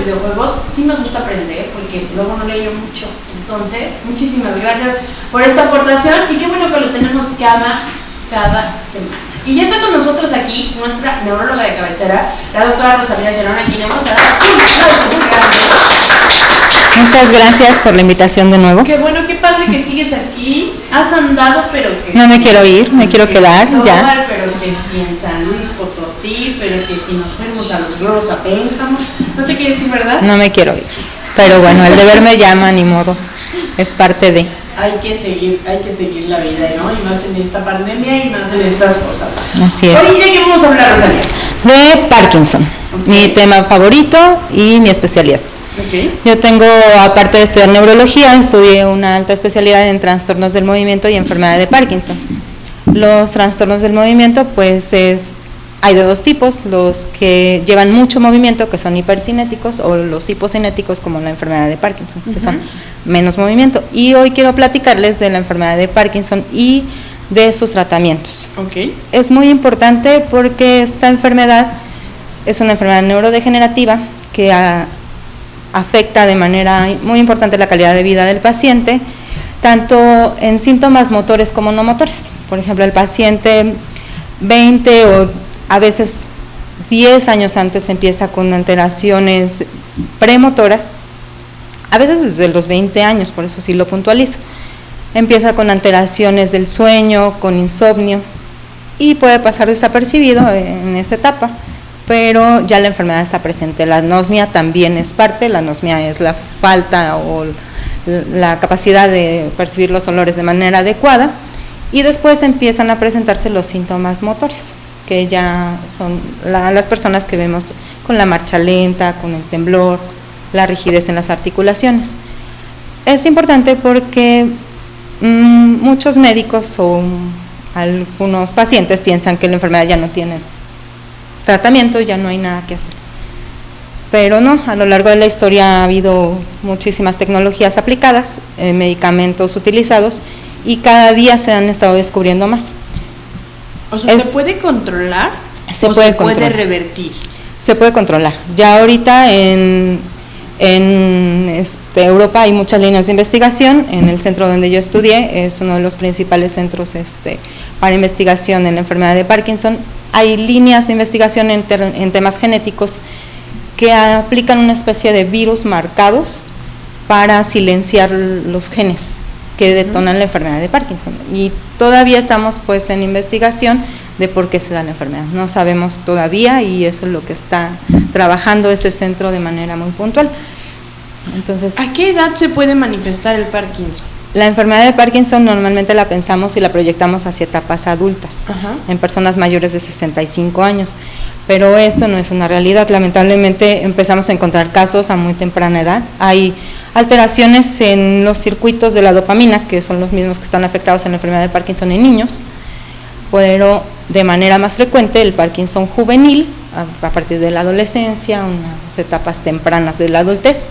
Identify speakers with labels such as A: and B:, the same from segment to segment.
A: videojuegos, sí me gusta aprender, porque luego no leo mucho. Entonces, muchísimas gracias por esta aportación y qué bueno que lo tenemos cada semana. Y ya está con nosotros aquí nuestra neuróloga de cabecera, la doctora Rosalía Cerón, a quien le vamos a dar un aplauso muy grande.
B: Muchas gracias por la invitación de nuevo.
A: Qué bueno, qué padre que sigues aquí. Has andado, pero que...
B: No me quiero ir, me quiero quedar, ya.
A: Pero que si en San Luis Potosí, pero que si nos fuimos a los Globos a Pénjamo. ¿No te quieres ir, verdad?
B: No me quiero ir. Pero bueno, el deber me llama, ni modo. Es parte de...
A: Hay que seguir la vida, ¿no? Y más en esta pandemia y más en estas cosas.
B: Así es.
A: Hoy, ¿de qué vamos a hablar, Rosalía?
B: De Parkinson, mi tema favorito y mi especialidad.
A: Okay.
B: Yo tengo, aparte de estudiar neurología, estudié una alta especialidad en trastornos del movimiento y enfermedad de Parkinson. Los trastornos del movimiento, pues hay de dos tipos, los que llevan mucho movimiento, que son hipercinéticos, o los hipocinéticos, como la enfermedad de Parkinson, que son menos movimiento. Y hoy quiero platicarles de la enfermedad de Parkinson y de sus tratamientos.
A: Okay.
B: Es muy importante porque esta enfermedad es una enfermedad neurodegenerativa que afecta de manera muy importante la calidad de vida del paciente, tanto en síntomas motores como no motores. Por ejemplo, el paciente 20 o a veces 10 años antes empieza con alteraciones premotoras, a veces desde los 20 años, por eso sí lo puntualizo. Empieza con alteraciones del sueño, con insomnio, y puede pasar desapercibido en esta etapa, pero ya la enfermedad está presente. La anosmia también es parte. La anosmia es la falta o la capacidad de percibir los olores de manera adecuada, y después empiezan a presentarse los síntomas motores, que ya son las personas que vemos con la marcha lenta, con el temblor, la rigidez en las articulaciones. Es importante porque muchos médicos o algunos pacientes piensan que la enfermedad ya no tiene tratamiento, ya no hay nada que hacer. Pero no, a lo largo de la historia ha habido muchísimas tecnologías aplicadas, medicamentos utilizados, y cada día se han estado descubriendo más.
A: O sea, ¿se puede controlar?
B: Se puede
A: revertir?
B: Se puede controlar. Ya ahorita en Europa hay muchas líneas de investigación. En el centro donde yo estudié, es uno de los principales centros para investigación en la enfermedad de Parkinson. Hay líneas de investigación en temas genéticos que aplican una especie de virus marcados para silenciar los genes que detonan la enfermedad de Parkinson. Y todavía estamos pues en investigación de por qué se da la enfermedad. No sabemos todavía, y eso es lo que está trabajando ese centro de manera muy puntual. Entonces,
A: ¿a qué edad se puede manifestar el Parkinson?
B: La enfermedad de Parkinson normalmente la pensamos y la proyectamos hacia etapas adultas, en personas mayores de 65 años, pero esto no es una realidad. Lamentablemente empezamos a encontrar casos a muy temprana edad. Hay alteraciones en los circuitos de la dopamina, que son los mismos que están afectados en la enfermedad de Parkinson en niños, pero de manera más frecuente el Parkinson juvenil, a partir de la adolescencia, unas etapas tempranas de la adultez,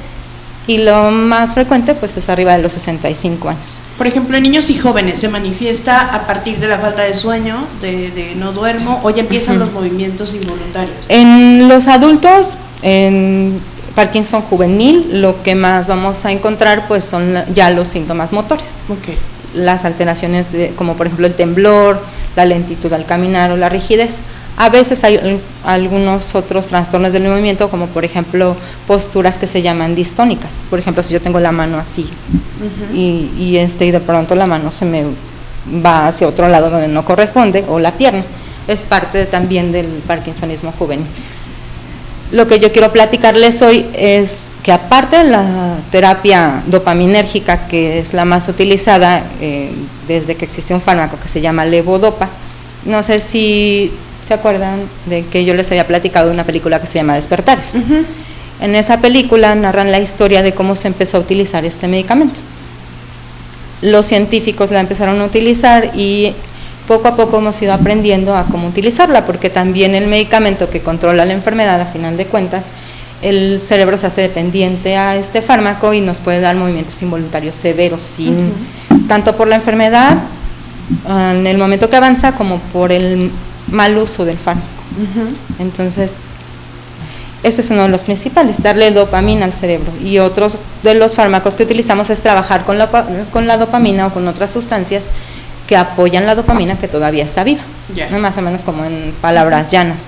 B: y lo más frecuente pues es arriba de los 65 años.
A: Por ejemplo, en niños y jóvenes, ¿se manifiesta a partir de la falta de sueño, de no duermo, o ya empiezan los movimientos involuntarios?
B: En los adultos, en Parkinson juvenil, lo que más vamos a encontrar pues son ya los síntomas motores.
A: Okay.
B: Las alteraciones como por ejemplo el temblor, la lentitud al caminar o la rigidez. A veces hay algunos otros trastornos del movimiento, como por ejemplo posturas que se llaman distónicas. Por ejemplo, si yo tengo la mano así y de pronto la mano se me va hacia otro lado donde no corresponde, o la pierna, es parte también del parkinsonismo juvenil. Lo que yo quiero platicarles hoy es que, aparte de la terapia dopaminérgica, que es la más utilizada desde que existió un fármaco que se llama levodopa, no sé si ¿se acuerdan de que yo les había platicado de una película que se llama Despertares? En esa película narran la historia de cómo se empezó a utilizar este medicamento. Los científicos la empezaron a utilizar y poco a poco hemos ido aprendiendo a cómo utilizarla, porque también el medicamento que controla la enfermedad, a final de cuentas, el cerebro se hace dependiente a este fármaco y nos puede dar movimientos involuntarios severos, tanto por la enfermedad en el momento que avanza como por el mal uso del fármaco. Entonces, ese es uno de los principales, darle dopamina al cerebro. Y otros de los fármacos que utilizamos es trabajar con la dopamina o con otras sustancias que apoyan la dopamina que todavía está viva, ¿no? Más o menos como en palabras llanas.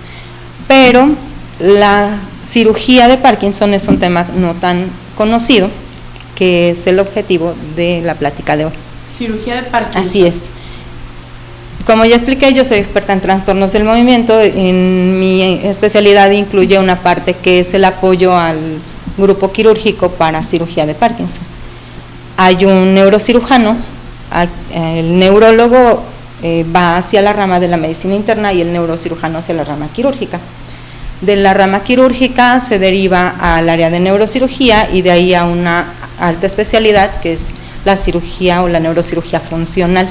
B: Pero la cirugía de Parkinson es un tema no tan conocido, que es el objetivo de la plática de hoy.
A: Cirugía de Parkinson.
B: Así es. Como ya expliqué, yo soy experta en trastornos del movimiento. En mi especialidad incluye una parte que es el apoyo al grupo quirúrgico para cirugía de Parkinson. Hay un neurocirujano, el neurólogo va hacia la rama de la medicina interna y el neurocirujano hacia la rama quirúrgica. De la rama quirúrgica se deriva al área de neurocirugía y de ahí a una alta especialidad que es la cirugía o la neurocirugía funcional.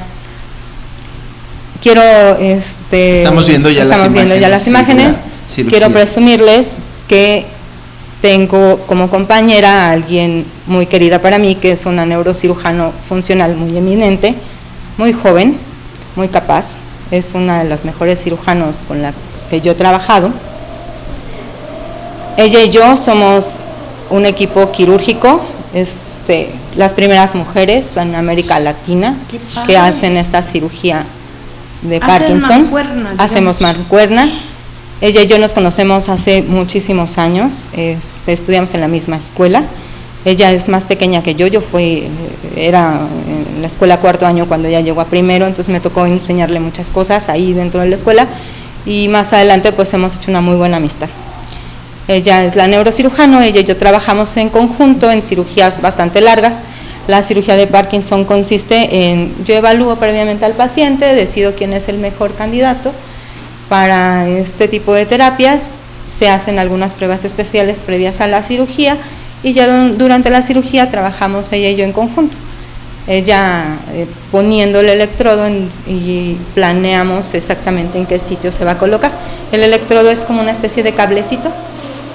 C: Estamos viendo ya
B: las imágenes. Quiero presumirles que tengo como compañera a alguien muy querida para mí, que es una neurocirujano funcional muy eminente, muy joven, muy capaz. Es una de las mejores cirujanos con las que yo he trabajado. Ella y yo somos un equipo quirúrgico, las primeras mujeres en América Latina que hacen esta cirugía de Parkinson. Hacemos mancuerna. Ella y yo nos conocemos hace muchísimos años, estudiamos en la misma escuela. Ella es más pequeña que yo era en la escuela cuarto año cuando ella llegó a primero, entonces me tocó enseñarle muchas cosas ahí dentro de la escuela y más adelante pues hemos hecho una muy buena amistad. Ella es la neurocirujano, ella y yo trabajamos en conjunto en cirugías bastante largas. La cirugía de Parkinson consiste en, yo evalúo previamente al paciente, decido quién es el mejor candidato para este tipo de terapias, se hacen algunas pruebas especiales previas a la cirugía y ya durante la cirugía trabajamos ella y yo en conjunto. Ella poniendo el electrodo y planeamos exactamente en qué sitio se va a colocar. El electrodo es como una especie de cablecito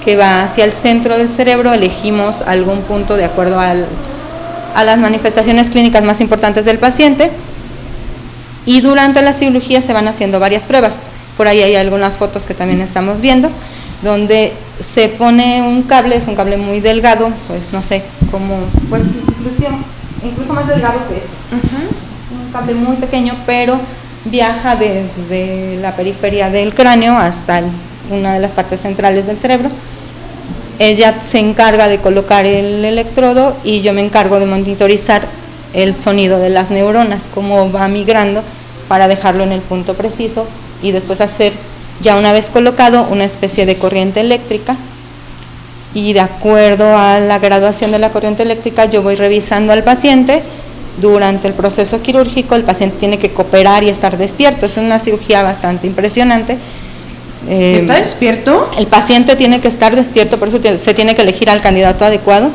B: que va hacia el centro del cerebro, elegimos algún punto de acuerdo a las manifestaciones clínicas más importantes del paciente y durante la cirugía se van haciendo varias pruebas. Por ahí hay algunas fotos que también estamos viendo, donde se pone un cable, es un cable muy delgado, pues no sé, como, pues incluso más delgado que este. Un cable muy pequeño, pero viaja desde la periferia del cráneo hasta una de las partes centrales del cerebro. Ella se encarga de colocar el electrodo y yo me encargo de monitorizar el sonido de las neuronas, cómo va migrando para dejarlo en el punto preciso y después hacer, ya una vez colocado, una especie de corriente eléctrica y de acuerdo a la graduación de la corriente eléctrica yo voy revisando al paciente. Durante el proceso quirúrgico el paciente tiene que cooperar y estar despierto, es una cirugía bastante impresionante.
A: ¿Está despierto?
B: El paciente tiene que estar despierto, por eso se tiene que elegir al candidato adecuado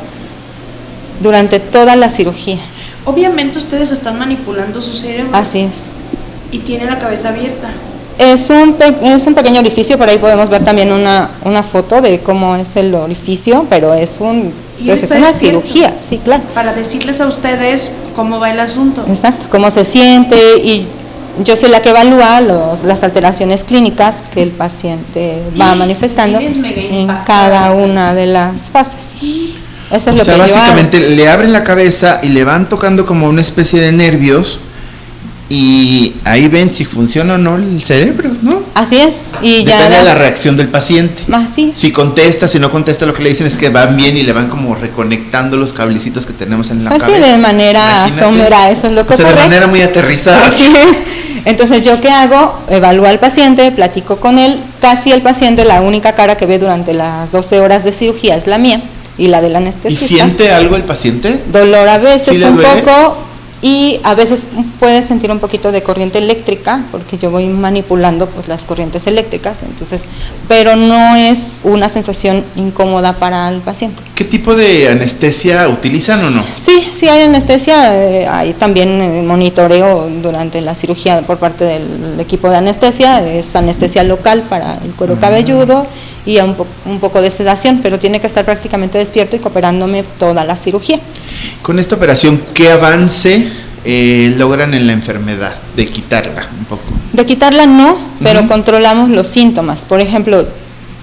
B: durante toda la cirugía.
A: Obviamente ustedes están manipulando su cerebro.
B: Así es.
A: Y tiene la cabeza abierta.
B: Es un pequeño orificio, por ahí podemos ver también una foto de cómo es el orificio, pero es una cirugía, sí, claro.
A: Para decirles a ustedes cómo va el asunto.
B: Exacto, cómo se siente y yo soy la que evalúa las alteraciones clínicas que el paciente va manifestando en cada una de las fases. Eso es lo que
C: básicamente le abren la cabeza y le van tocando como una especie de nervios y ahí ven si funciona o no el cerebro, ¿no?
B: Así es. Y
C: depende de la reacción del paciente.
B: Sí.
C: Si contesta, si no contesta, lo que le dicen es que van bien y le van como reconectando los cablecitos que tenemos en la cabeza.
B: Sí, de manera somera, eso es lo que ocurre.
C: De manera muy aterrizada.
B: Así es. Entonces, ¿yo qué hago? Evalúo al paciente, platico con él. Casi el paciente, la única cara que ve durante las 12 horas de cirugía es la mía y la del anestesista.
C: ¿Y siente algo el paciente?
B: Dolor a veces,
C: ¿Sí
B: un poco, y a veces puede sentir un poquito de corriente eléctrica, porque yo voy manipulando pues las corrientes eléctricas, entonces, pero no es una sensación incómoda para el paciente.
C: ¿Qué tipo de anestesia utilizan o no?
B: Sí hay anestesia, hay también monitoreo durante la cirugía por parte del equipo de anestesia, es anestesia local para el cuero cabelludo y un poco de sedación, pero tiene que estar prácticamente despierto y cooperándome toda la cirugía.
C: Con esta operación, ¿qué avance logran en la enfermedad? De quitarla un poco.
B: De quitarla no, pero controlamos los síntomas. Por ejemplo,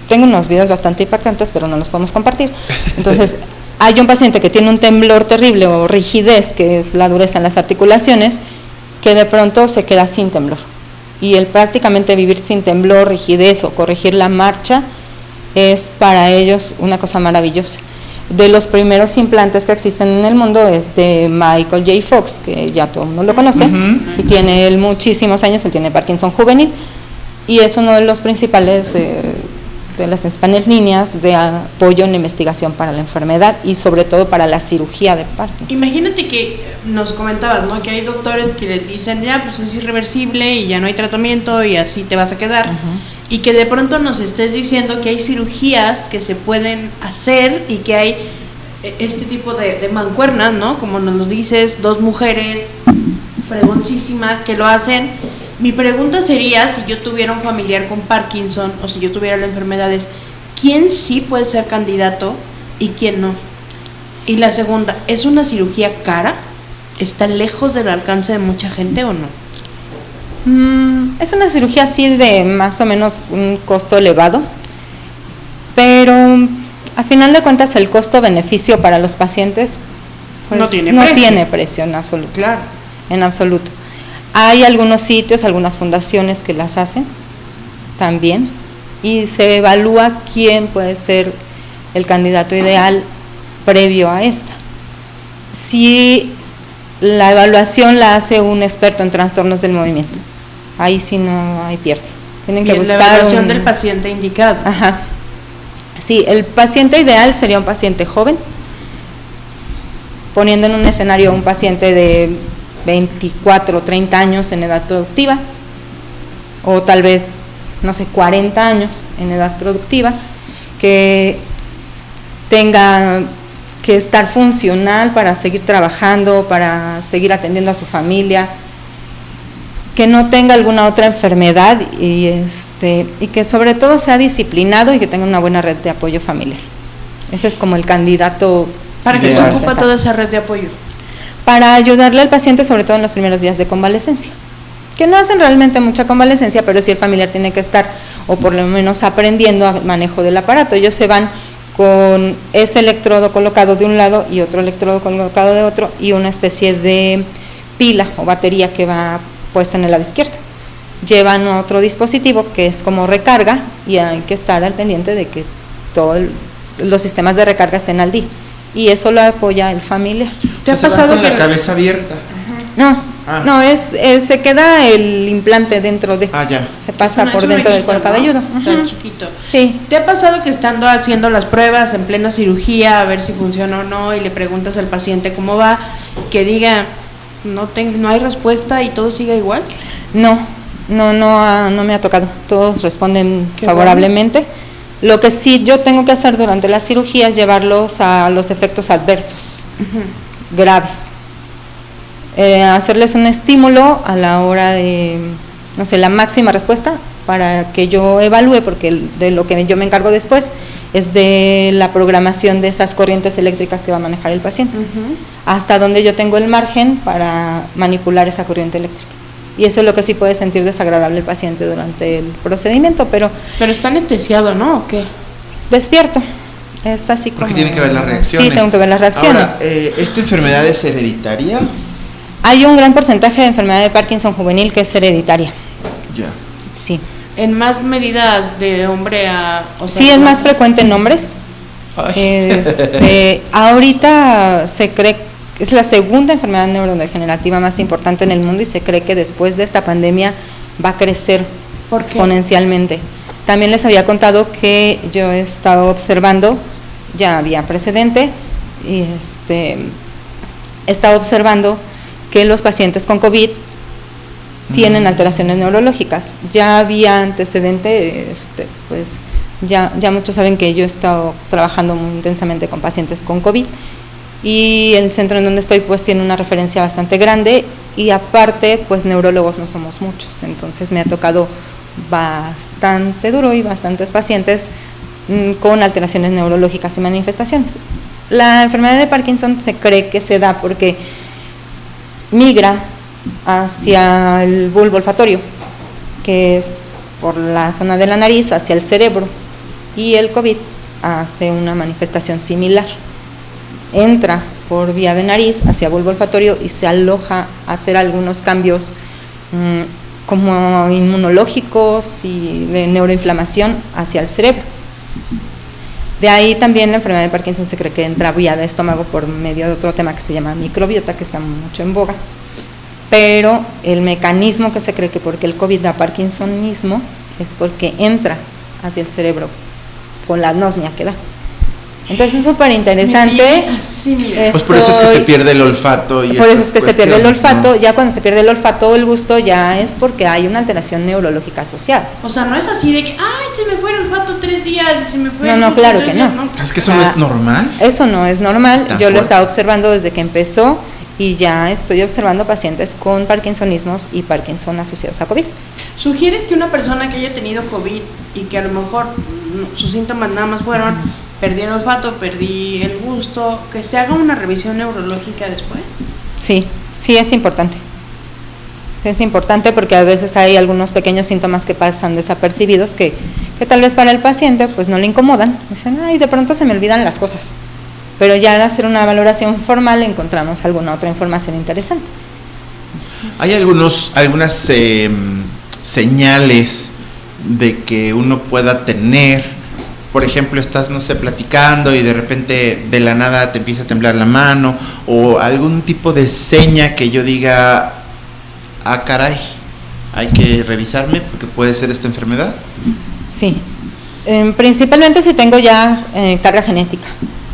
B: tengo unos videos bastante impactantes, pero no los podemos compartir. Entonces, hay un paciente que tiene un temblor terrible o rigidez, que es la dureza en las articulaciones, que de pronto se queda sin temblor. Y el prácticamente vivir sin temblor, rigidez o corregir la marcha es para ellos una cosa maravillosa. De los primeros implantes que existen en el mundo es de Michael J. Fox, que ya todo el mundo lo conoce, y tiene él muchísimos años, él tiene Parkinson juvenil, y es uno de los principales, de las principales líneas de apoyo en la investigación para la enfermedad y sobre todo para la cirugía de Parkinson.
A: Imagínate que nos comentabas, ¿no?, que hay doctores que les dicen, ya, pues es irreversible y ya no hay tratamiento y así te vas a quedar. Y que de pronto nos estés diciendo que hay cirugías que se pueden hacer y que hay este tipo de mancuernas, ¿no? Como nos lo dices, 2 mujeres fregoncísimas que lo hacen. Mi pregunta sería, si yo tuviera un familiar con Parkinson o si yo tuviera la enfermedad, es ¿quién sí puede ser candidato y quién no? Y la segunda, ¿es una cirugía cara? ¿Está lejos del alcance de mucha gente o no?
B: Es una cirugía así de más o menos un costo elevado, pero a final de cuentas el costo-beneficio para los pacientes pues, no tiene precio en absoluto.
A: Claro.
B: En absoluto. Hay algunos sitios, algunas fundaciones que las hacen también y se evalúa quién puede ser el candidato ideal previo a esta. Si la evaluación la hace un experto en trastornos del movimiento, ahí sí no hay pierde. Tienen que buscar
A: la evaluación del paciente indicado.
B: Ajá. Sí, el paciente ideal sería un paciente joven, poniendo en un escenario un paciente de 24 o 30 años en edad productiva, o tal vez, no sé, 40 años en edad productiva, que tenga que estar funcional para seguir trabajando, para seguir atendiendo a su familia, que no tenga alguna otra enfermedad y que sobre todo sea disciplinado y que tenga una buena red de apoyo familiar. Ese es como el candidato.
A: ¿Para qué se ocupa toda esa red de apoyo?
B: Para ayudarle al paciente, sobre todo en los primeros días de convalecencia, que no hacen realmente mucha convalecencia, pero sí el familiar tiene que estar, o por lo menos aprendiendo al manejo del aparato. Ellos se van con ese electrodo colocado de un lado y otro electrodo colocado de otro, y una especie de pila o batería que va puesta en el lado izquierdo. Llevan otro dispositivo que es como recarga, y hay que estar al pendiente de que todos los sistemas de recarga estén al día, y eso lo apoya el familiar.
C: ¿Te ha pasado con la cabeza abierta?
B: No, se queda el implante dentro de.
C: Ya.
B: Se pasa por dentro del cuero cabelludo.
A: Tan chiquito.
B: Sí.
A: ¿Te ha pasado que estando haciendo las pruebas en plena cirugía a ver si funciona o no y le preguntas al paciente cómo va, que diga no hay respuesta y todo siga igual?
B: No me ha tocado. Todos responden favorablemente. Bueno. Lo que sí yo tengo que hacer durante la cirugía es llevarlos a los efectos adversos graves. Hacerles un estímulo a la hora de, no sé, la máxima respuesta para que yo evalúe, porque de lo que yo me encargo después es de la programación de esas corrientes eléctricas que va a manejar el paciente, hasta donde yo tengo el margen para manipular esa corriente eléctrica. Y eso es lo que sí puede sentir desagradable el paciente durante el procedimiento, pero
A: está anestesiado, ¿no? ¿O qué?
B: Despierto. Es así como.
C: Porque tiene que ver las reacciones.
B: Sí, tengo que ver las reacciones.
C: Ahora, ¿esta enfermedad es hereditaria?
B: Hay un gran porcentaje de enfermedad de Parkinson juvenil que es hereditaria.
C: Ya.
B: Sí.
A: ¿En más medida de hombre a...?
B: Sí, es más frecuente en hombres. Ahorita se cree que es la segunda enfermedad neurodegenerativa más importante en el mundo, y se cree que después de esta pandemia va a crecer exponencialmente. También les había contado que yo he estado observando, ya había precedente, y he estado observando que los pacientes con COVID tienen alteraciones neurológicas. Ya había antecedente, pues ya muchos saben que yo he estado trabajando muy intensamente con pacientes con COVID, y el centro en donde estoy pues tiene una referencia bastante grande, y aparte pues neurólogos no somos muchos, entonces me ha tocado bastante duro y bastantes pacientes con alteraciones neurológicas y manifestaciones. La enfermedad de Parkinson se cree que se da porque migra hacia el bulbo olfatorio, que es por la zona de la nariz, hacia el cerebro, y el COVID hace una manifestación similar. Entra por vía de nariz hacia bulbo olfatorio y se aloja a hacer algunos cambios como inmunológicos y de neuroinflamación hacia el cerebro. De ahí también la enfermedad de Parkinson se cree que entra vía de estómago por medio de otro tema que se llama microbiota, que está mucho en boga. Pero el mecanismo que se cree que porque el COVID da parkinsonismo es porque entra hacia el cerebro con la anosmia que da. Entonces es súper interesante.
C: Pues por eso es que se pierde el olfato. Y
B: por eso es que se pierde el olfato. Ya cuando se pierde el olfato o el gusto ya es porque hay una alteración neurológica asociada.
A: O sea, no es así de que, ay, se me fue el olfato 3 días, se me fue.
B: No, claro que no.
C: Es que eso no es normal.
B: Eso no es normal.
C: Tan
B: Yo lo he
C: fuerte.
B: estado observando desde que empezó y ya estoy observando pacientes con parkinsonismos y Parkinson asociados a COVID.
A: ¿Sugieres que una persona que haya tenido COVID y que a lo mejor sus síntomas nada más fueron perdí el olfato, perdí el gusto, que se haga una revisión neurológica después?
B: Sí, sí es importante. Es importante porque a veces hay algunos pequeños síntomas que pasan desapercibidos que tal vez para el paciente pues no le incomodan. Dicen, ay, de pronto se me olvidan las cosas. Pero ya al hacer una valoración formal encontramos alguna otra información interesante.
C: Hay algunas señales de que uno pueda tener. Por ejemplo, estás, no sé, platicando y de repente de la nada te empieza a temblar la mano, o algún tipo de seña que yo diga, ah, caray, hay que revisarme porque puede ser esta enfermedad.
B: Sí, principalmente si tengo ya carga genética.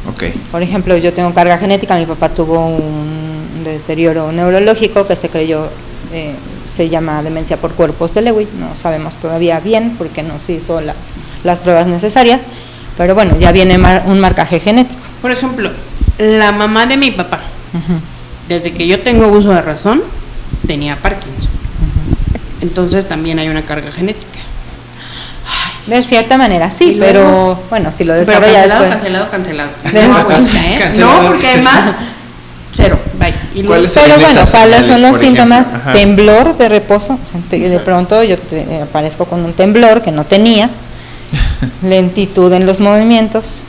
C: Ok.
B: Por ejemplo, yo tengo carga genética, mi papá tuvo un deterioro neurológico que se creyó, se llama demencia por cuerpos de Lewy, no sabemos todavía bien porque no se hizo las pruebas necesarias, pero bueno, ya viene un marcaje genético.
A: Por ejemplo, la mamá de mi papá,
B: Uh-huh.
A: desde que yo tengo uso de razón, tenía Parkinson. Entonces también hay una carga genética. Ay,
B: De cierta manera sí,
A: ¿Y luego?
B: pero bueno, si lo
A: pero
B: desarrolla
A: cancelado,
B: después.
A: cancelado.
B: De-
A: No, abuelita, ¿eh?
C: Cancelado.
A: No, porque además, cero, bye. Y luego,
C: ¿Cuáles
B: Pero
C: serían
B: bueno,
C: esas
B: ¿cuáles son
C: señales,
B: los
C: por
B: síntomas?
C: ejemplo? Ajá.
B: Temblor de reposo, o sea, de pronto yo aparezco con un temblor que no tenía, lentitud en los movimientos,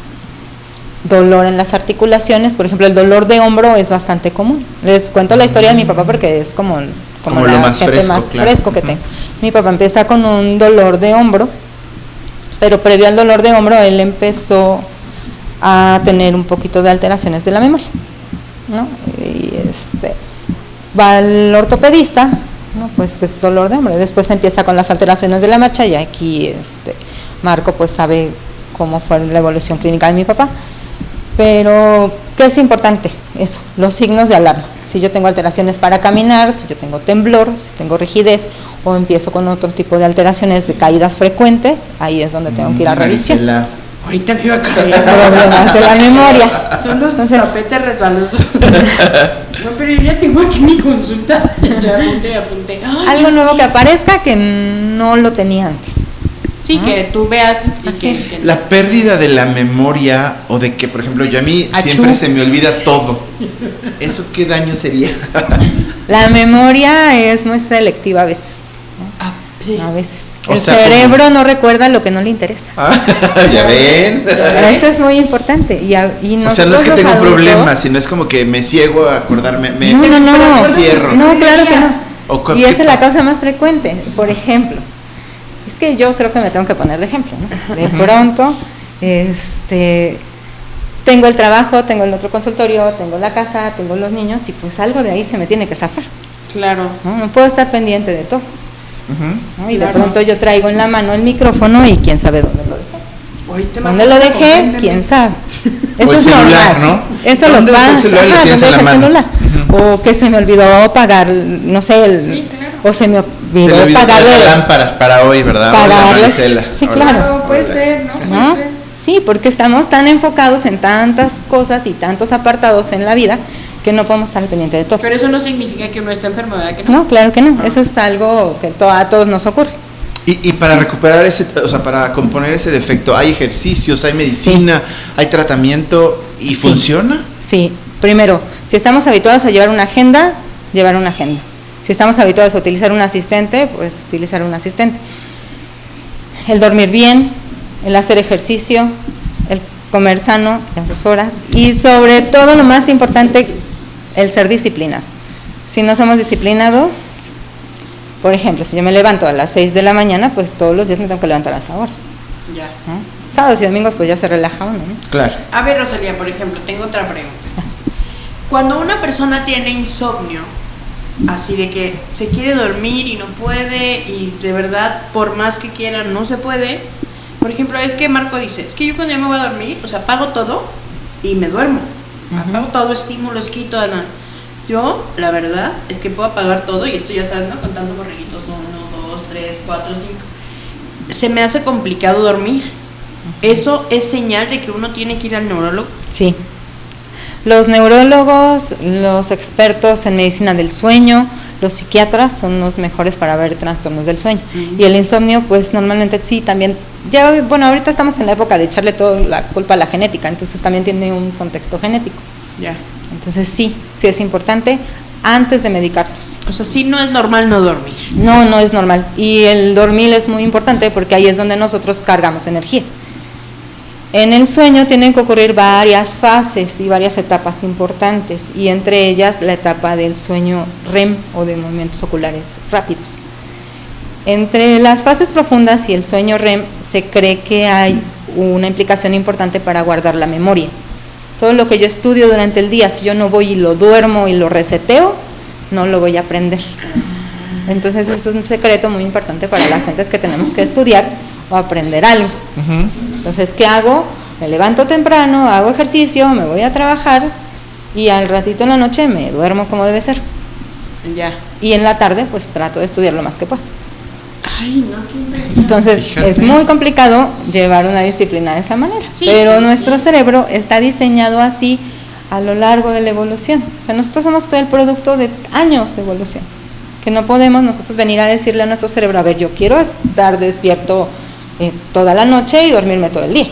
B: dolor en las articulaciones, por ejemplo, el dolor de hombro es bastante común. Les cuento la historia de mi papá porque es como
C: Como
B: la
C: lo más
B: gente
C: fresco,
B: más
C: claro.
B: fresco que
C: Ujú.
B: tengo. Mi papá empieza con un dolor de hombro, pero previo al dolor de hombro él empezó a tener un poquito de alteraciones de la memoria, ¿no? Y va al ortopedista, ¿no? Pues es dolor de hombro. Después empieza con las alteraciones de la marcha y aquí Marco pues sabe cómo fue la evolución clínica de mi papá. Pero, ¿qué es importante? Eso, los signos de alarma. Si yo tengo alteraciones para caminar, si yo tengo temblor, si tengo rigidez, o empiezo con otro tipo de alteraciones de caídas frecuentes, ahí es donde tengo que ir a revisión.
C: Maricela.
A: ahorita me iba a caer.
B: Problemas de la memoria.
A: Son los
B: Entonces-
A: tapetes resbalosos. No, pero yo ya tengo aquí mi consulta. Ya apunté. Ay,
B: Algo nuevo que aparezca que no lo tenía antes.
A: Sí, que tú veas y
B: Así
A: que
C: La pérdida de la memoria, o de que, por ejemplo, yo a mí
A: Achú.
C: siempre se me olvida todo. ¿Eso qué daño sería?
B: La memoria es muy selectiva a veces.
A: Ah, sí.
B: A veces.
C: O
B: El
C: sea,
B: cerebro
C: como-
B: no recuerda lo que no le interesa.
C: ¿Ya ven?
B: Eso es muy importante. Y
C: O sea, no es que
B: nosotros
C: tenga un
B: los
C: problema,
B: adultos-
C: sino es como que me ciego a acordarme, me
B: No.
C: cierro.
B: No, claro que
C: ¿O
B: no.
C: qué-
B: Y
C: qué
B: esa es la
C: pasa?
B: causa más frecuente. Por ejemplo, es que yo creo que me tengo que poner de ejemplo, ¿no? De pronto, tengo el trabajo, tengo el otro consultorio, tengo la casa, tengo los niños y pues algo de ahí se me tiene que zafar,
A: Claro.
B: ¿no? No puedo estar pendiente de todo,
C: Ujú.
B: ¿no? Y
A: Claro.
B: de pronto yo traigo en la mano el micrófono y quién sabe dónde lo dejé.
A: ¿Oíste,
B: ¿Dónde
A: Marta?
B: lo dejé?
A: Compréndeme.
B: ¿Quién sabe?
C: O el
B: es
C: celular,
B: normal.
C: ¿no?
B: Eso lo
C: ¿Dónde dejo el
B: pasa.
C: celular y lo
B: Ajá,
C: tienes
B: ¿dónde
C: en la
B: dejo el
C: mano?
B: celular? O que se me olvidó pagar, no sé,
A: Sí, claro.
B: o se me
C: Se
B: olvidó
C: le olvidó
B: pagar
C: traer la
B: el-
C: lámpara para hoy, ¿verdad?
B: Para
C: Hola,
B: darle-
C: Maricela.
B: sí,
C: Hola.
B: claro.
A: Claro, puede
C: Hola.
A: ser, ¿no?
B: ¿no?
A: Puede ser.
B: Sí, porque estamos tan enfocados en tantas cosas y tantos apartados en la vida que no podemos estar pendientes de todo.
A: Pero eso no significa que uno esté enfermo, ¿verdad que no?
B: No, claro que no. Eso es algo que a todos nos ocurre.
C: Y para recuperar para componer ese defecto, ¿hay ejercicios, hay medicina, hay tratamiento y
B: Sí.
C: funciona?
B: Sí, primero, si estamos habituados a llevar una agenda, llevar una agenda. Si estamos habituados a utilizar un asistente, pues utilizar un asistente. El dormir bien, el hacer ejercicio, el comer sano a sus horas y sobre todo lo más importante, el ser disciplinado. Si no somos disciplinados, por ejemplo, si yo me levanto a las 6 de la mañana, pues todos los días me tengo que levantar a esa hora.
A: Ya.
B: ¿No? Sábados y domingos pues ya se relaja uno, ¿no?
C: Claro.
A: A ver, Rosalía, por ejemplo, tengo otra pregunta. Cuando una persona tiene insomnio, así de que se quiere dormir y no puede, y de verdad, por más que quiera, no se puede. Por ejemplo, es que Marco dice, es que yo cuando ya me voy a dormir, o sea, apago todo y me duermo. Apago todo, estímulos, quito, nada. Yo, la verdad, es que puedo apagar todo y estoy ya sabes, ¿no? Contando borreguitos, 1, 2, 3, 4, 5. Se me hace complicado dormir. ¿Eso es señal de que uno tiene que ir al neurólogo?
B: Sí. Los neurólogos, los expertos en medicina del sueño, los psiquiatras son los mejores para ver trastornos del sueño. Y el insomnio, pues normalmente sí, también, ya, bueno, ahorita estamos en la época de echarle toda la culpa a la genética, entonces también tiene un contexto genético.
A: Ya.
B: Entonces sí es importante antes de medicarlos.
A: O sea, sí no es normal no dormir.
B: No es normal. Y el dormir es muy importante porque ahí es donde nosotros cargamos energía. En el sueño tienen que ocurrir varias fases y varias etapas importantes, y entre ellas la etapa del sueño REM o de movimientos oculares rápidos. Entre las fases profundas y el sueño REM se cree que hay una implicación importante para guardar la memoria. Todo lo que yo estudio durante el día, si yo no voy y lo duermo y lo reseteo, no lo voy a aprender. Entonces eso es un secreto muy importante para las gentes que tenemos que estudiar o aprender algo. Entonces, ¿qué hago? Me levanto temprano, hago ejercicio, me voy a trabajar y al ratito en la noche me duermo como debe ser.
A: Ya.
B: Y en la tarde pues trato de estudiar lo más que puedo.
A: Ay, no, qué impresión.
B: Entonces
C: Fíjate.
B: es muy complicado llevar una disciplina de esa manera,
A: Sí,
B: pero
A: sí,
B: nuestro
A: sí.
B: cerebro está diseñado así a lo largo de la evolución. O sea, nosotros somos el producto de años de evolución, que no podemos nosotros venir a decirle a nuestro cerebro, a ver, yo quiero estar despierto toda la noche y dormirme todo el día,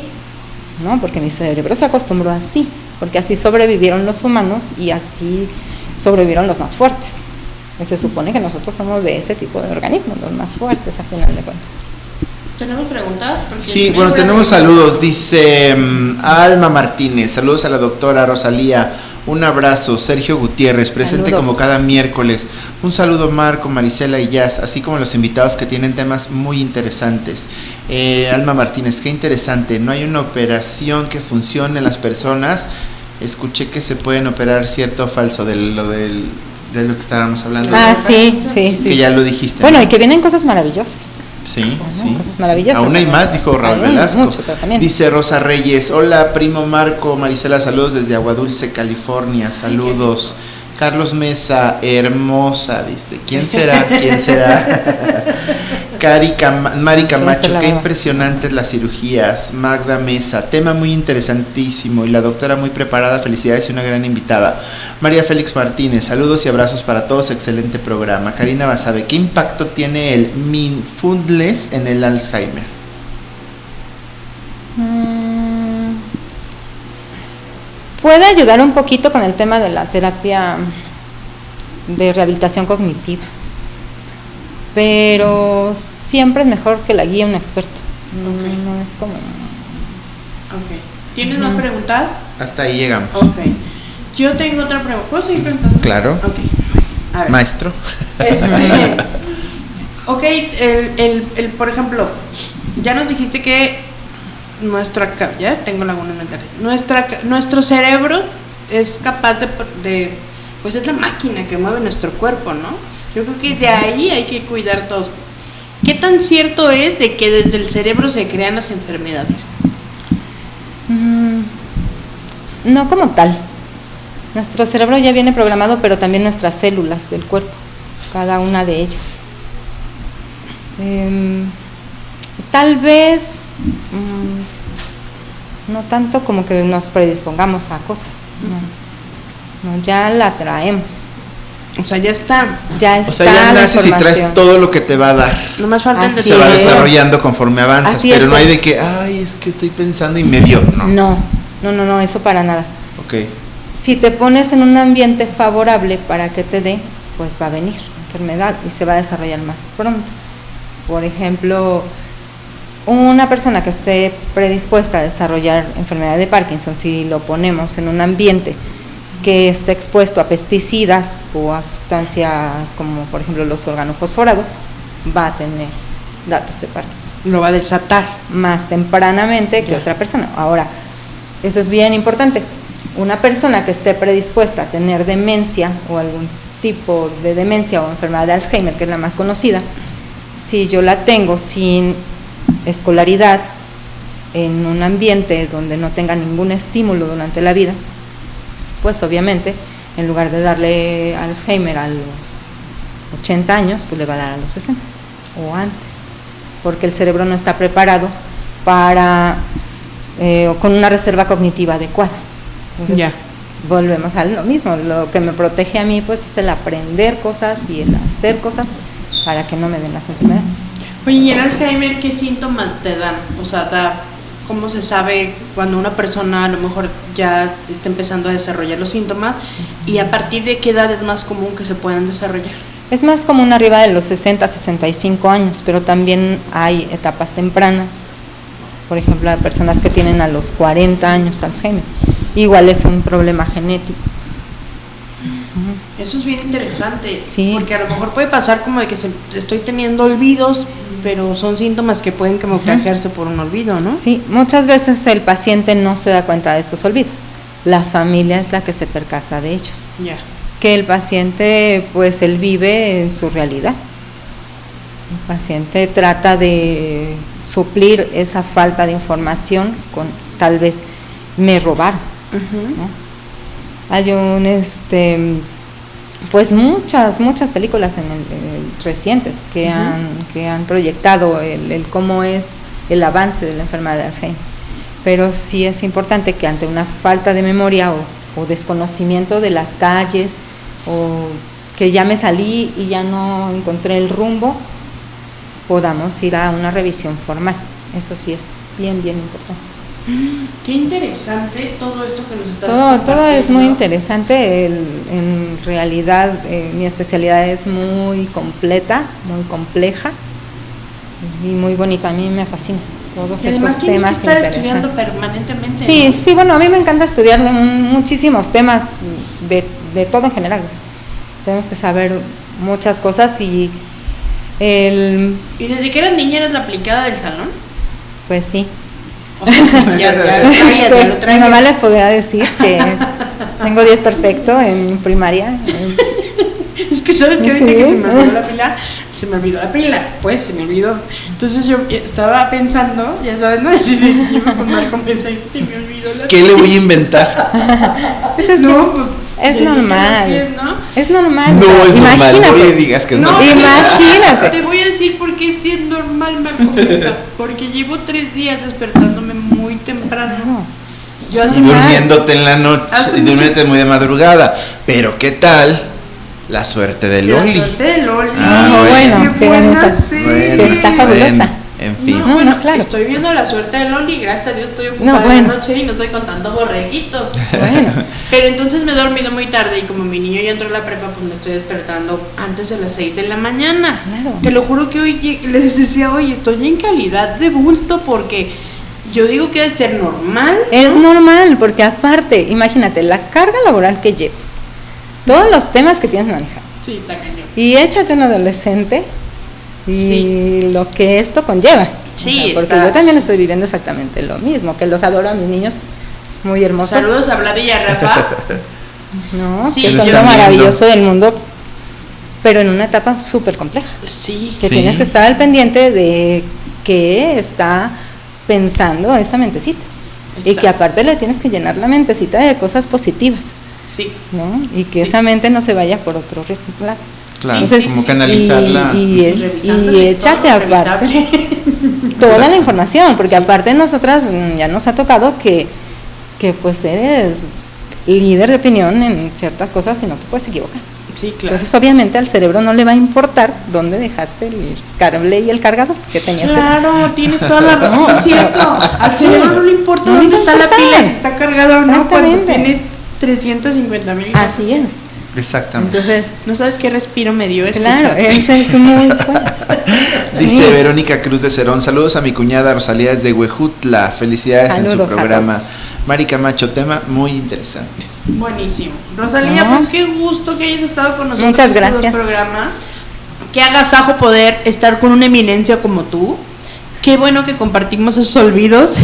B: ¿no? Porque mi cerebro se acostumbró así, porque así sobrevivieron los humanos y así sobrevivieron los más fuertes. Y se supone que nosotros somos de ese tipo de organismos, los más fuertes a final de cuentas.
A: ¿Tenemos preguntas? Porque
C: Sí,
A: me
C: bueno,
A: voy a-
C: tenemos saludos. Dice Alma Martínez, saludos a la doctora Rosalía. Un abrazo, Sergio Gutiérrez, presente
B: Saludos.
C: como cada miércoles. Un saludo Marco, Marisela y Jazz, así como los invitados que tienen temas muy interesantes. Alma Martínez, qué interesante. No hay una operación que funcione en las personas. Escuché que se pueden operar cierto o falso de lo que estábamos hablando.
B: Ah, sí.
C: Que ya lo dijiste.
B: Bueno,
C: ¿no?
B: y que vienen cosas maravillosas.
C: Sí,
B: Bueno,
C: sí.
B: cosas maravillosas.
C: Aún hay más, dijo Raúl
B: Hay
C: Velasco.
B: mucho tratamiento.
C: Dice Rosa Reyes, hola primo Marco, Marisela, saludos desde Aguadulce, California, saludos. Carlos Mesa, hermosa, dice. ¿Quién será? ¿Quién será? Mari Camacho, qué impresionantes las cirugías. Magda Mesa, tema muy interesantísimo y la doctora muy preparada, felicidades y una gran invitada. María Félix Martínez, saludos y abrazos para todos, excelente programa. Karina Basabe, ¿qué impacto tiene el mindfulness en el Alzheimer?
B: Puede ayudar un poquito con el tema de la terapia de rehabilitación cognitiva, pero siempre es mejor que la guíe un experto.
A: Ok.
B: No es como...
A: Ok. ¿Tienes más preguntas?
C: Hasta ahí llegamos.
A: Ok. Yo tengo otra pregunta. ¿Puedo seguir preguntando?
C: Claro.
A: Ok. A ver.
C: Maestro.
A: Ok, por ejemplo, ya nos dijiste que ya tengo lagunas mentales. Nuestro cerebro es capaz pues es la máquina que mueve nuestro cuerpo, ¿no? Yo creo que de ahí hay que cuidar todo. ¿Qué tan cierto es de que desde el cerebro se crean las enfermedades?
B: No como tal. Nuestro cerebro ya viene programado, pero también nuestras células del cuerpo, cada una de ellas. Tal vez no tanto como que nos predispongamos a cosas, no, ya la traemos.
A: O sea, ya está.
B: Ya
C: O
B: está
C: sea, ya
B: la
C: naces y
B: información.
C: traes todo lo que te va a dar.
A: Nomás falta el
B: Así
C: Se va
B: es.
C: desarrollando conforme avanzas,
B: Así
C: pero
B: es,
C: no hay
B: pues.
C: de que, ay, es que estoy pensando y me dio.
B: No, eso para nada.
C: Ok.
B: Si te pones en un ambiente favorable para que te dé, pues va a venir la enfermedad y se va a desarrollar más pronto. Por ejemplo, una persona que esté predispuesta a desarrollar enfermedad de Parkinson, si lo ponemos en un ambiente que esté expuesto a pesticidas o a sustancias como por ejemplo los organofosforados, va a tener datos de Parkinson.
A: Lo va a desatar.
B: Más tempranamente que otra persona. Ahora, eso es bien importante. Una persona que esté predispuesta a tener demencia o algún tipo de demencia o enfermedad de Alzheimer, que es la más conocida, si yo la tengo sin escolaridad, en un ambiente donde no tenga ningún estímulo durante la vida, pues obviamente en lugar de darle Alzheimer a los 80 años, pues le va a dar a los 60 o antes, porque el cerebro no está preparado para con una reserva cognitiva adecuada. Entonces,
A: Ya.
B: volvemos a lo mismo. Lo que me protege a mí pues es el aprender cosas y el hacer cosas para que no me den las enfermedades.
A: Oye, ¿y el Alzheimer qué síntomas te dan? O sea, ¿cómo se sabe cuando una persona a lo mejor ya está empezando a desarrollar los síntomas? ¿Y a partir de qué edad es más común que se puedan desarrollar?
B: Es más común arriba de los 60, 65 años, pero también hay etapas tempranas. Por ejemplo, hay personas que tienen a los 40 años Alzheimer. Igual es un problema genético.
A: Eso es bien interesante,
B: Sí.
A: porque a lo mejor puede pasar como de que estoy teniendo olvidos, pero son síntomas que pueden camuflajearse por un olvido, ¿no?
B: Sí, muchas veces el paciente no se da cuenta de estos olvidos. La familia es la que se percata de ellos.
A: Ya.
B: Que el paciente, pues él vive en su realidad. El paciente trata de suplir esa falta de información con tal vez me robaron, ¿no? Hay pues muchas películas recientes que han proyectado el cómo es el avance de la enfermedad de Alzheimer. Pero sí es importante que ante una falta de memoria o desconocimiento de las calles, o que ya me salí y ya no encontré el rumbo, podamos ir a una revisión formal. Eso sí es bien importante.
A: Qué interesante todo esto que nos estás
B: Todo es muy
A: compartiendo.
B: interesante. En realidad mi especialidad es muy completa, muy compleja y muy bonita. A mí me fascina todos
A: Y además
B: estos
A: tienes
B: temas.
A: que estar
B: interesantes.
A: estudiando permanentemente.
B: Sí,
A: ¿no?
B: sí, bueno, a mí me encanta estudiar muchísimos temas de todo en general. Tenemos que saber muchas cosas y
A: ¿Y desde que eras niña eras la aplicada del salón?
B: pues sí.
A: Ya lo traías.
B: Mi mamá les podría decir que tengo 10 perfecto en primaria.
A: Es que sabes que ahorita
B: Sí.
A: que se me olvidó la pila, pues se me olvidó. Entonces yo estaba pensando, ya sabes, ¿no? Sí, iba con Marco Mesa y se me olvidó la
C: ¿Qué le voy a inventar?
B: Eso es,
A: No, pues
B: es
A: ya
B: normal.
A: llegué a los pies, ¿no?
B: Es normal.
C: No
B: o sea,
C: es normal, no
B: imagínate.
C: le digas que es
A: No,
C: normal.
B: Imagínate.
A: Te voy a decir por qué sí es normal, Marco Mesa, porque llevo 3 días despertándome muy temprano.
B: No.
A: Yo
C: Y
A: así
C: durmiéndote en la noche,
A: Hace
C: y durmiéndote muy de madrugada. Pero ¿qué tal la suerte de
A: La
C: Loli?
A: suerte de Loli.
C: Ah,
B: bueno,
A: qué buena
B: bueno,
A: serie.
B: que está fabulosa.
C: En fin.
A: No,
B: No,
A: bueno,
B: no, claro.
A: estoy viendo la suerte de Loli, gracias a Dios estoy ocupada
B: No, bueno.
A: en la noche y no estoy contando borreguitos.
B: Bueno,
A: Pero entonces me he dormido muy tarde y como mi niño ya entró a la prepa, pues me estoy despertando antes de las 6 de la mañana.
B: Claro.
A: Te lo juro que hoy les decía, oye, estoy en calidad de bulto porque yo digo que debe ser normal.
B: es normal, porque aparte, imagínate, la carga laboral que lleves, todos los temas que tienes que manejar,
A: Sí, está cañón.
B: y échate un adolescente y lo que esto conlleva.
A: Sí,
B: porque
A: estás-
B: yo también estoy viviendo exactamente lo mismo, que los adoro a mis niños muy hermosos.
A: Saludos a Vlad y a Rafa.
B: No,
A: Sí,
B: que
A: lo
B: son lo
C: están
B: maravilloso del mundo, pero en una etapa súper compleja,
A: Sí.
B: que
C: Sí.
B: tienes que estar al pendiente de qué está pensando esa mentecita. Y que
A: Exacto.
B: aparte le tienes que llenar la mentecita de cosas positivas,
A: Sí.
B: ¿no? Y que
A: Sí.
B: esa mente no se vaya por otro lado.
C: Claro,
A: Sí, sí,
C: como
A: sí,
C: canalizarla.
A: Revisando
B: y
A: el
B: échate
A: entorno
B: aparte
A: revisable.
B: toda la información, porque aparte nosotras ya nos ha tocado que pues eres líder de opinión en ciertas cosas y no te puedes equivocar.
A: Sí, claro.
B: Entonces obviamente al cerebro no le va a importar dónde dejaste el cable y el cargador que tenías.
A: Claro, tienes toda la razón,
B: No,
A: es cierto. Al cerebro no le importa
B: No le
A: dónde está la
B: importa.
A: pila, si está cargada o no, cuando
B: Exactamente.
A: tiene 350,000.
B: Así es.
C: Exactamente.
B: Entonces,
A: ¿No sabes qué respiro me dio
B: claro,
A: escucharte?
B: ese es muy bueno.
C: Dice
B: Sí.
C: Verónica Cruz de Cerón, saludos a mi cuñada Rosalía desde Huejutla, felicidades en
B: Saludos
C: su
B: a
C: programa.
B: todos.
C: Mari Camacho, tema muy interesante.
A: Buenísimo. Rosalía,
B: No.
A: pues qué gusto que hayas estado con nosotros.
B: Muchas
A: en estos
B: gracias.
A: dos programas. Qué agasajo poder estar con una eminencia como tú. Qué bueno que compartimos esos olvidos,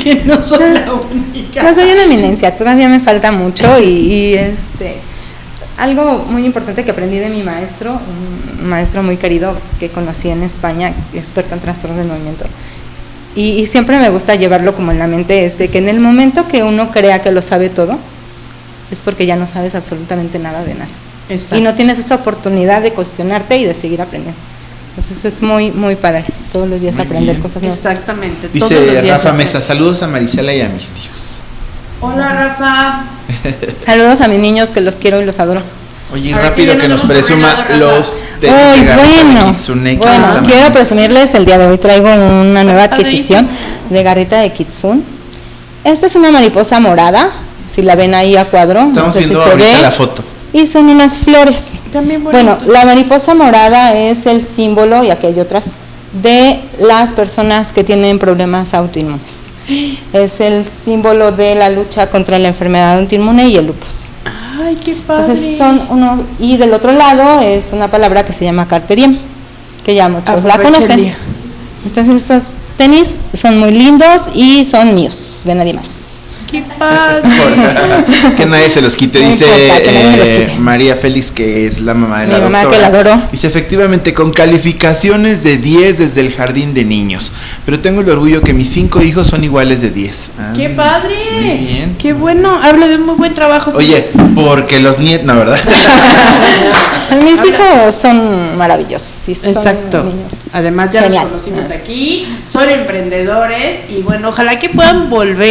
A: que no son la única.
B: No soy una eminencia, todavía me falta mucho y algo muy importante que aprendí de mi maestro, un maestro muy querido que conocí en España, experto en trastornos del movimiento. Y siempre me gusta llevarlo como en la mente ese, que en el momento que uno crea que lo sabe todo, es porque ya no sabes absolutamente nada de nada.
A: Exacto.
B: Y no tienes esa oportunidad de cuestionarte y de seguir aprendiendo. Entonces es muy, muy padre, todos los días
C: Muy
B: aprender
C: bien.
B: cosas nuevas.
A: Exactamente. todos los
C: Dice
A: días
C: Rafa
A: aprendo.
C: Mesa, saludos a Marisela y a mis tíos.
A: Hola, Rafa.
B: Saludos a mis niños que los quiero y los adoro.
C: Oye,
A: A ver,
C: rápido
A: que ya
C: que
A: nos
C: nos
A: hemos
C: presuma
A: arreglado,
C: los
A: Rafa.
C: tenis
B: Uy,
C: de Garrita
B: bueno,
C: de Kitsune, que
B: bueno,
C: están
B: quiero presumirles el día de hoy, traigo una nueva
A: Padrísimo.
B: adquisición de Garrita de Kitsune. Esta es una mariposa morada, si la ven ahí a cuadro, no
C: Estamos
B: sé si
C: viendo
B: se
C: ahorita
B: ve,
C: la foto.
B: y son unas flores.
A: También
B: Bueno,
A: bonito.
B: la mariposa morada es el símbolo, y aquí hay otras, de las personas que tienen problemas autoinmunes. Es el símbolo de la lucha contra la enfermedad autoinmune y el lupus.
A: Ay, qué padre.
B: Entonces son uno, y del otro lado es una palabra que se llama carpe diem, que ya muchos la
A: Aprovecha el
B: conocen.
A: día.
B: Entonces estos tenis son muy lindos y son míos, de nadie más.
A: Qué padre.
C: Que nadie se los quite,
B: No
C: dice
B: importa, que nadie me los quite.
C: María Félix, que es la mamá de
B: Mi
C: la
B: mamá,
C: doctora.
B: que la adoró.
C: Dice, efectivamente, con calificaciones de 10 desde el jardín de niños, pero tengo el orgullo que mis 5 hijos son iguales de 10. Ah,
A: Qué padre.
C: muy bien.
A: Qué bueno. Habla de un muy buen trabajo.
C: Oye, porque los nietos, no, ¿verdad?
B: Mis
A: Habla.
B: hijos son maravillosos. Sí, son
A: Exacto.
B: niños
A: Además ya
B: geniales.
A: los conocimos aquí, son emprendedores y bueno, ojalá que puedan volver